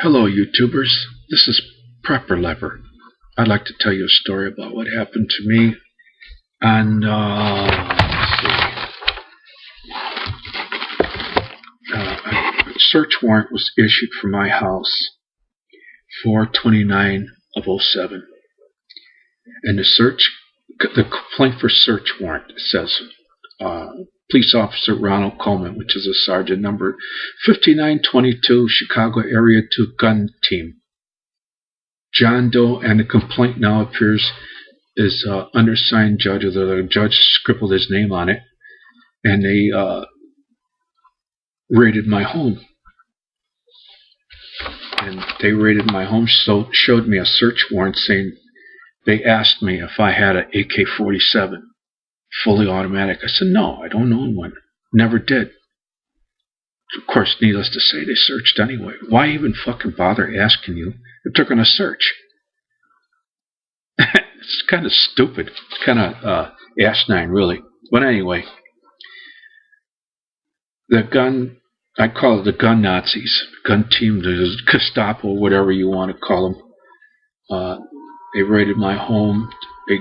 Hello, YouTubers. This is PREPPERLEPER. I'd like to tell you a story about what happened to me on, a search warrant was issued for my house 4/29 of '07. And the complaint for search warrant says, Police Officer Ronald Coleman, which is a sergeant number 5922, Chicago Area 2 Gun Team. John Doe, and the complaint now appears as undersigned judge, or the judge scribbled his name on it, and they raided my home. And they raided my home, so showed me a search warrant saying they asked me if I had an AK-47. Fully automatic. I said, no, I don't own one. Never did. Of course, needless to say, they searched anyway. Why even fucking bother asking you if they're going to search? It's kind of stupid. It's kind of asinine, really. But anyway, the gun, I call it the gun Nazis, gun team, the Gestapo, whatever you want to call them. They raided my home. They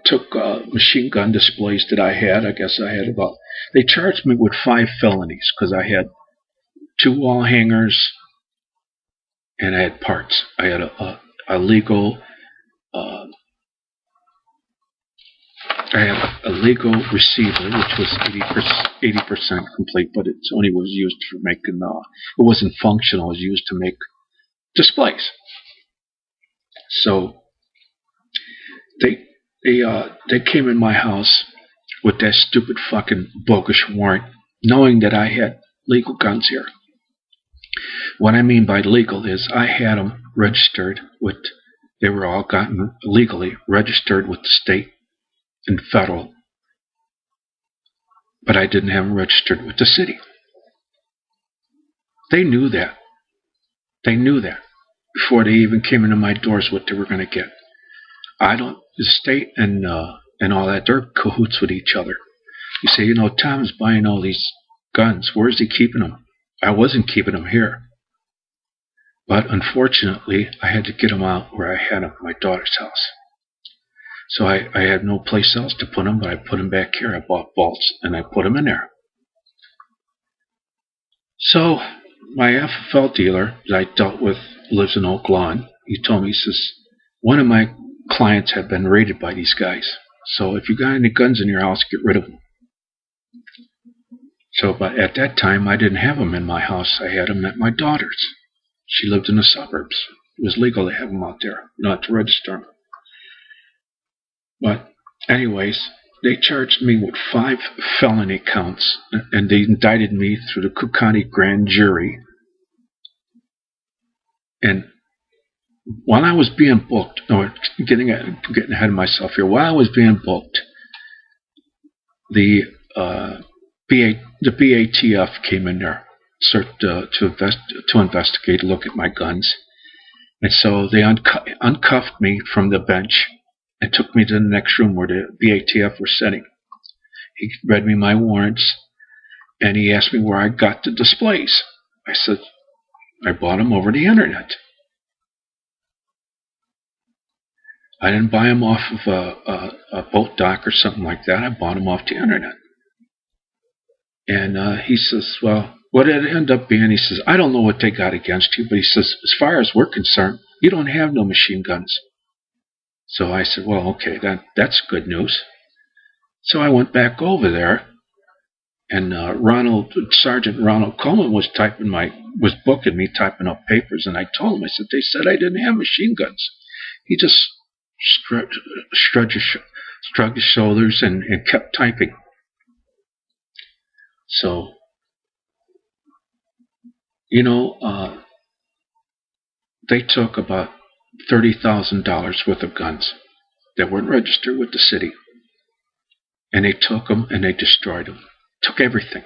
took machine gun displays that I had. I guess I had about... They charged me with 5 felonies because I had 2 wall hangers and I had parts. I had a legal... I had a legal receiver, which was 80% complete, but it only was used for making... it wasn't functional. It was used to make displays. So they came in my house with that stupid fucking bogus warrant, knowing that I had legal guns here. What I mean by legal is I had them registered with, they were all gotten legally registered with the state and federal, but I didn't have them registered with the city. They knew that. They knew that before they even came into my doors what they were going to get. The state and all that, they're cahoots with each other. You say, Tom's buying all these guns. Where's he keeping them? I wasn't keeping them here. But unfortunately, I had to get them out where I had them at my daughter's house. So I had no place else to put them, but I put them back here. I bought vaults and I put them in there. So my FFL dealer that I dealt with lives in Oak Lawn. He told me, he says, one of my clients had been raided by these guys. So if you got any guns in your house, get rid of them. So, but at that time, I didn't have them in my house. I had them at my daughter's. She lived in the suburbs. It was legal to have them out there, not to register them. But anyways, they charged me with 5 felony counts, and they indicted me through the Cook County Grand Jury. And while I was being booked, or getting ahead of myself here, while I was being booked, the BATF came in there to investigate, look at my guns. And so they uncuffed me from the bench and took me to the next room where the BATF were sitting. He read me my warrants, and he asked me where I got the displays. I said, I bought them over the internet. I didn't buy them off of a boat dock or something like that. I bought them off the internet. And he says, well, what did it end up being? He says, I don't know what they got against you, but he says, as far as we're concerned, you don't have no machine guns. So I said, well, okay, that's good news. So I went back over there, and Sergeant Ronald Coleman was booking me, typing up papers, and I told him, I said, they said I didn't have machine guns. He just shrugged his shoulders and kept typing. So, they took about $30,000 worth of guns that weren't registered with the city. And they took them and they destroyed them. Took everything.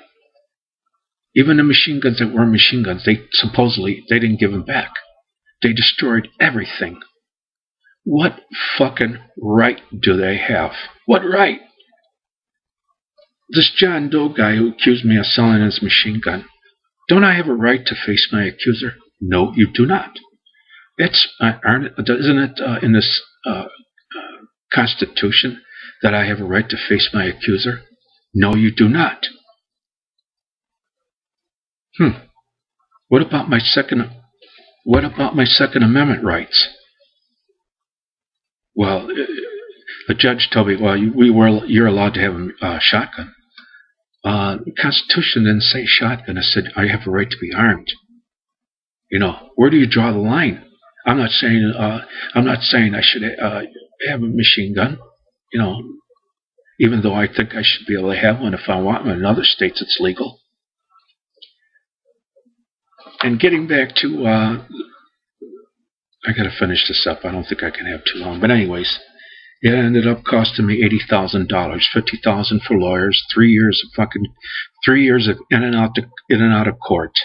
Even the machine guns that weren't machine guns, they didn't give them back. They destroyed everything. What fucking right do they have? What right? This John Doe guy who accused me of selling his machine gun, don't I have a right to face my accuser? No, you do not. Isn't it in this Constitution that I have a right to face my accuser? No, you do not. What about my second? What about my Second Amendment rights? Well, the judge told me, well, you're allowed to have a shotgun. The Constitution didn't say shotgun. It said I have a right to be armed. Where do you draw the line? I'm not saying I should have a machine gun. Even though I think I should be able to have one if I want one. In other states, it's legal. And getting back to, I got to finish this up. I don't think I can have too long. But anyways, it ended up costing me $80,000, $50,000 for lawyers, 3 years of in and out of court,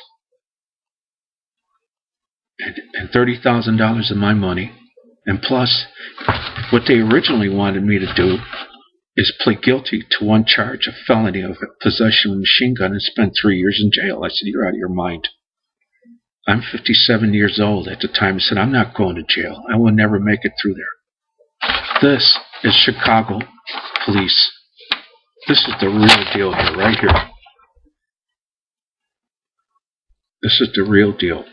and $30,000 of my money. And plus, what they originally wanted me to do is plead guilty to one charge of felony of possession of a machine gun and spend 3 years in jail. I said, you're out of your mind. I'm 57 years old at the time. I said, I'm not going to jail. I will never make it through there. This is Chicago police. This is the real deal here, right here. This is the real deal.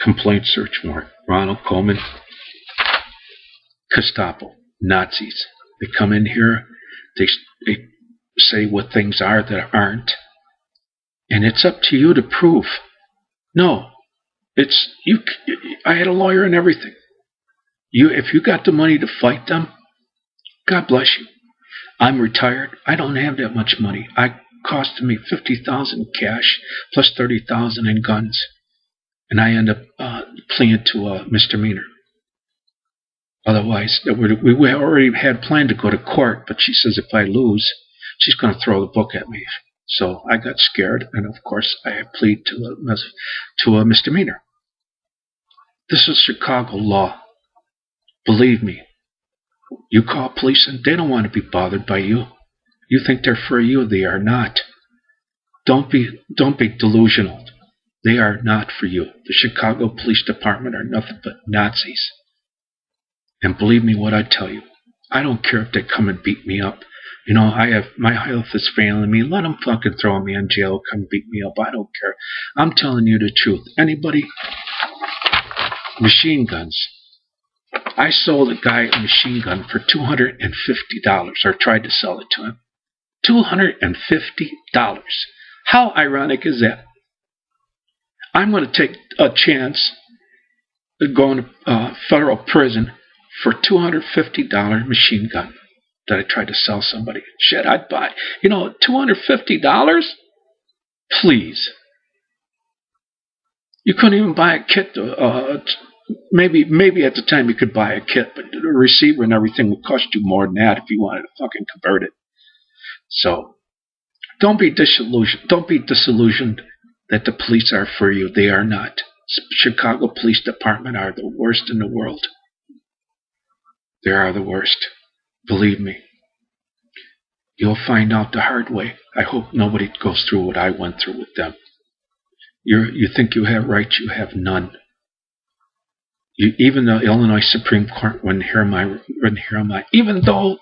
Complaint search warrant. Ronald Coleman. Gestapo. Nazis. They come in here. They say what things are that aren't. And it's up to you to prove. No. It's you. I had a lawyer and everything. If you got the money to fight them, God bless you. I'm retired. I don't have that much money. I costed me $50,000 cash plus $30,000 in guns, and I end up pleading to a misdemeanor. Otherwise, we already had planned to go to court, but she says if I lose, she's going to throw the book at me. So I got scared, and of course I plead to a misdemeanor. This is Chicago law. Believe me. You call police and they don't want to be bothered by you. You think they're for you. They are not. Don't be delusional. They are not for you. The Chicago Police Department are nothing but Nazis. And believe me what I tell you. I don't care if they come and beat me up. My health is failing me. Let them fucking throw me in jail, come beat me up. I don't care. I'm telling you the truth. Anybody? Machine guns. I sold a guy a machine gun for $250, or tried to sell it to him. $250. How ironic is that? I'm going to take a chance of going to federal prison for a $250 machine gun that I tried to sell somebody. Shit, I'd buy. $250? Please. You couldn't even buy a kit. Maybe at the time you could buy a kit, but the receiver and everything would cost you more than that if you wanted to fucking convert it. So, don't be disillusioned. Don't be disillusioned that the police are for you. They are not. Chicago Police Department are the worst in the world. They are the worst. Believe me. You'll find out the hard way. I hope nobody goes through what I went through with them. You think you have rights, you have none. Even the Illinois Supreme Court wouldn't hear my even though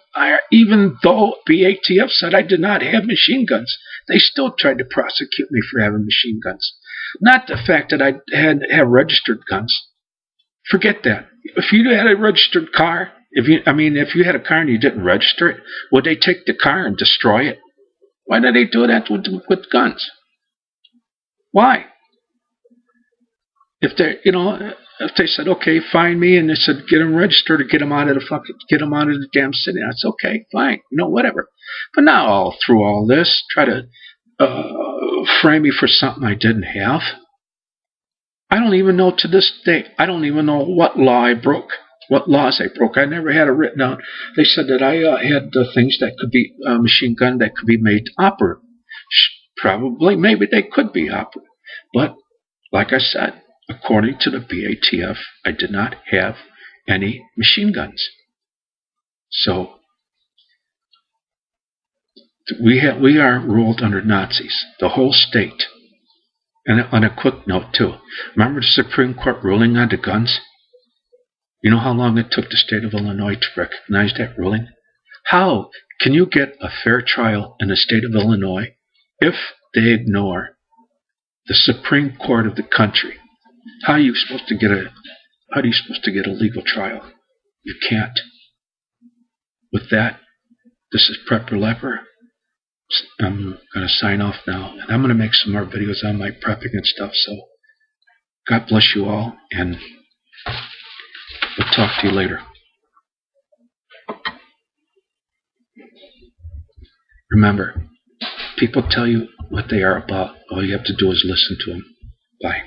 BATF said I did not have machine guns, they still tried to prosecute me for having machine guns. Not the fact that I had to have registered guns. Forget that. If you had a registered car, if you had a car and you didn't register it, would they take the car and destroy it? Why did they do that with guns? Why? If they said, okay, find me, and they said, get them registered or get them out of the damn city, that's okay, fine, whatever. But now through all this, try to frame me for something I didn't have. I don't even know to this day. I don't even know what law I broke, what laws I broke. I never had it written out. They said that I had things that could be machine gun that could be made operable. Probably, maybe they could be operable. But like I said, according to the BATF, I did not have any machine guns. So we are ruled under Nazis, the whole state. And on a quick note, too, remember the Supreme Court ruling on the guns? You know how long it took the state of Illinois to recognize that ruling? How can you get a fair trial in the state of Illinois if they ignore the Supreme Court of the country? How are you supposed to get a legal trial? You can't. With that, this is Prepper Leper. I'm going to sign off now, and I'm going to make some more videos on my prepping and stuff. So God bless you all, and we'll talk to you later. Remember, people tell you what they are about. All you have to do is listen to them. Bye.